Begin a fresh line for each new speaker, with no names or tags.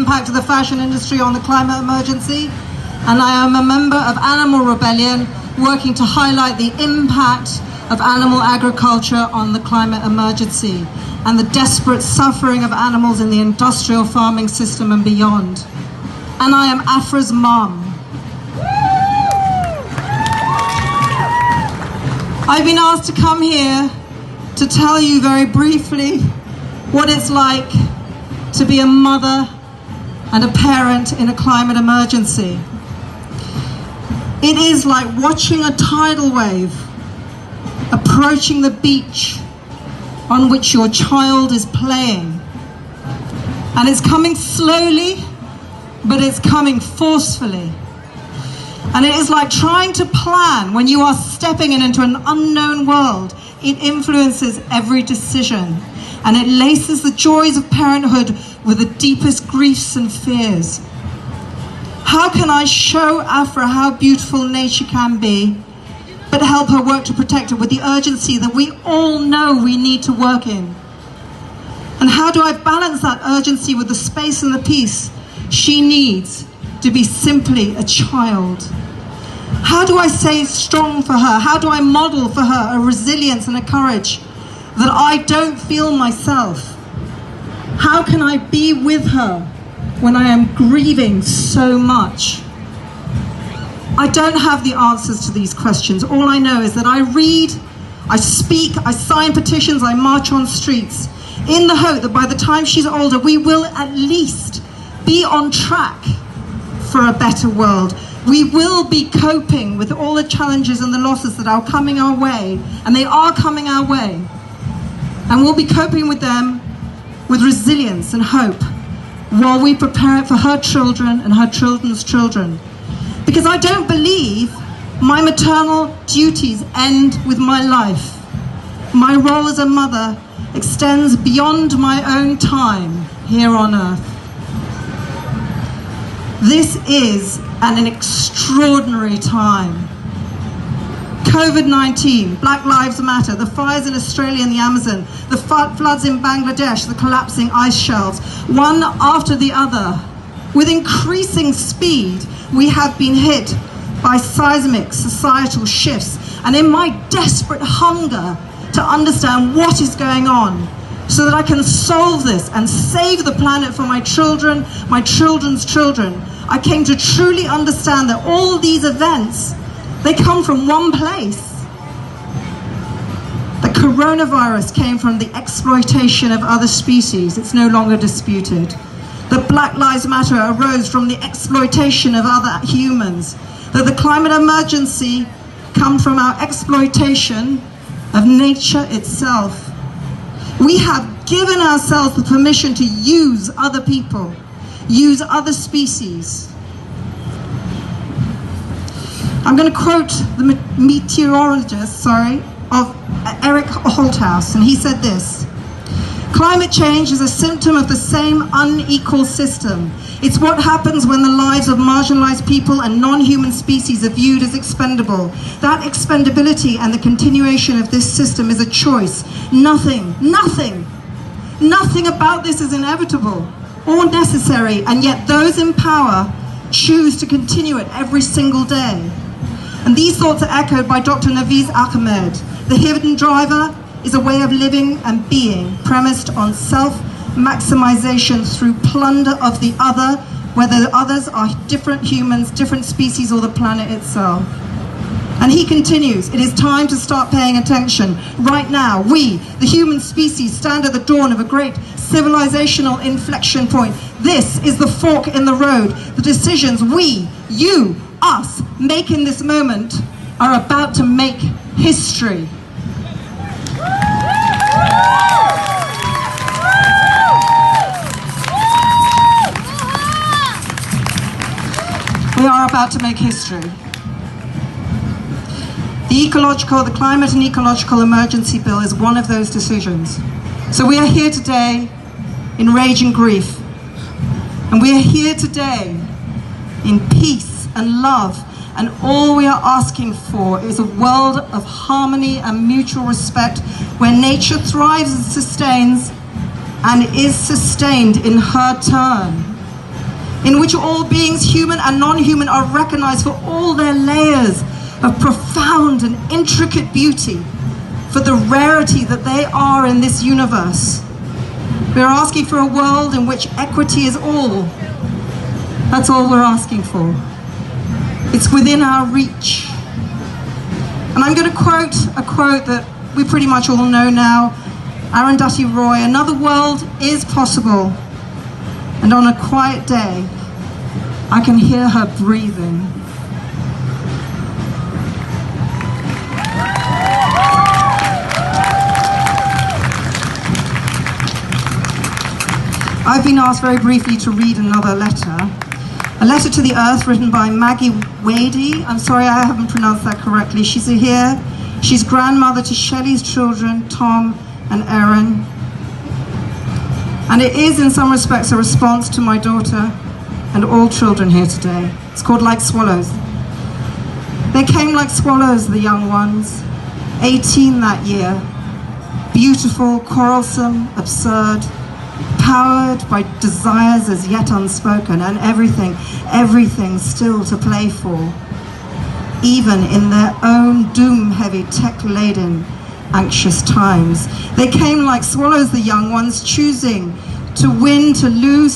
impact of the fashion industry on the climate emergency, and I am a member of Animal Rebellion, working to highlight the impact of animal agriculture on the climate emergency and the desperate suffering of animals in the industrial farming system and beyond. And I am Afra's mum. I've been asked to come here to tell you very briefly what it's like to be a mother and a parent in a climate emergency. It is like watching a tidal wave approaching the beach on which your child is playing. And it's coming slowly, but it's coming forcefully. And it is like trying to plan when you are stepping into an unknown world. It influences every decision, and it laces the joys of parenthood with the deepest griefs and fears. How can I show Afra how beautiful nature can be, but help her work to protect it with the urgency that we all know we need to work in? And how do I balance that urgency with the space and the peace she needs to be simply a child? How do I stay strong for her? How do I model for her a resilience and a courage that I don't feel myself? How can I be with her when I am grieving so much? I don't have the answers to these questions. All I know is that I read, I speak, I sign petitions, I march on streets, in the hope that by the time she's older, we will at least be on track for a better world. We will be coping with all the challenges and the losses that are coming our way, and they are coming our way. And we'll be coping with them with resilience and hope while we prepare it for her children and her children's children. Because I don't believe my maternal duties end with my life. My role as a mother extends beyond my own time here on earth. This is an extraordinary time. COVID-19, Black Lives Matter, the fires in Australia and the Amazon, the floods in Bangladesh, the collapsing ice shelves, one after the other. With increasing speed, we have been hit by seismic societal shifts. And in my desperate hunger to understand what is going on, so that I can solve this and save the planet for my children, my children's children, I came to truly understand that all these events, they come from one place. The coronavirus came from the exploitation of other species. It's no longer disputed. That Black Lives Matter arose from the exploitation of other humans. That the climate emergency comes from our exploitation of nature itself. We have given ourselves the permission to use other people, use other species. I'm going to quote the meteorologist, of Eric Holthouse, and he said this: "Climate change is a symptom of the same unequal system. It's what happens when the lives of marginalized people and non-human species are viewed as expendable. That expendability and the continuation of this system is a choice. Nothing about this is inevitable or necessary, and yet those in power choose to continue it every single day." And these thoughts are echoed by Dr. Nafees Ahmed. The hidden driver is a way of living and being premised on self-maximization through plunder of the other, whether the others are different humans, different species, or the planet itself. And he continues, "It is time to start paying attention. Right now, we, the human species, stand at the dawn of a great civilizational inflection point. This is the fork in the road. The decisions we, you, us, make in this moment are about to make history." We are about to make history. The climate and ecological emergency bill is one of those decisions. So we are here today in rage and grief. And we are here today in peace and love. And all we are asking for is a world of harmony and mutual respect where nature thrives and sustains and is sustained in her turn. in which all beings, human and non-human, are recognized for all their layers of profound and intricate beauty, for the rarity that they are in this universe. We're asking for a world in which equity is all. That's all we're asking for. It's within our reach. And I'm going to quote a quote that we pretty much all know now, Arundhati Roy: "Another world is possible, and on a quiet day, I can hear her breathing." I've been asked very briefly to read another letter. A letter to the earth written by Maggie Wadey. I'm sorry I haven't pronounced that correctly. She's here. She's grandmother to Shelley's children, Tom and Erin. And it is in some respects a response to my daughter and all children here today. It's called Like Swallows. They came like swallows, the young ones, 18 that year. Beautiful, quarrelsome, absurd, powered by desires as yet unspoken, and everything still to play for, even in their own doom-heavy, tech-laden, anxious times. They came like swallows, the young ones, choosing to win, to lose,